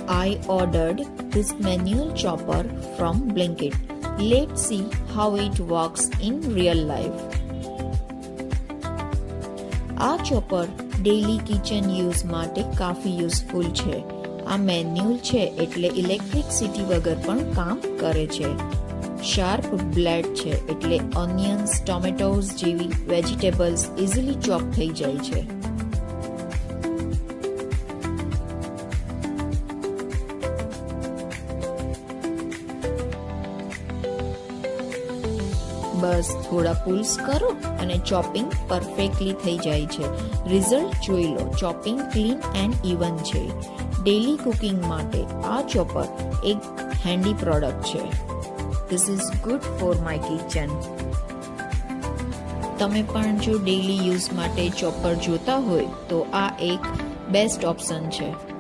I ordered this manual chopper from Blinkit. Let's see how it works in real life. આ chopper daily kitchen use માટે કાફી useful છે. આ manual છે એટલે ઇલેક્ટ્રિસિટી વગર પણ કામ કરે છે. શાર્પ બ્લેડ છે એટલે ઓનિયન્સ, ટોમેટોઝ જેવી વેજીટેબલ્સ ઇઝીલી ચોપ થઈ જાય છે. બસ થોડા પુલ્સ કરો અને ચોપિંગ પરફેક્ટલી થઈ જાય છે. રિઝલ્ટ જોઈ લો. ચોપિંગ ક્લીન એન્ડ ઇવન છે. ડેઇલી કુકિંગ માટે આ ચોપર એક હેન્ડી પ્રોડક્ટ છે. This is good for my kitchen. તમે પણ જો ડેઇલી યુઝ માટે ચોપર જોતા હોય તો આ એક બેસ્ટ ઓપ્શન છે.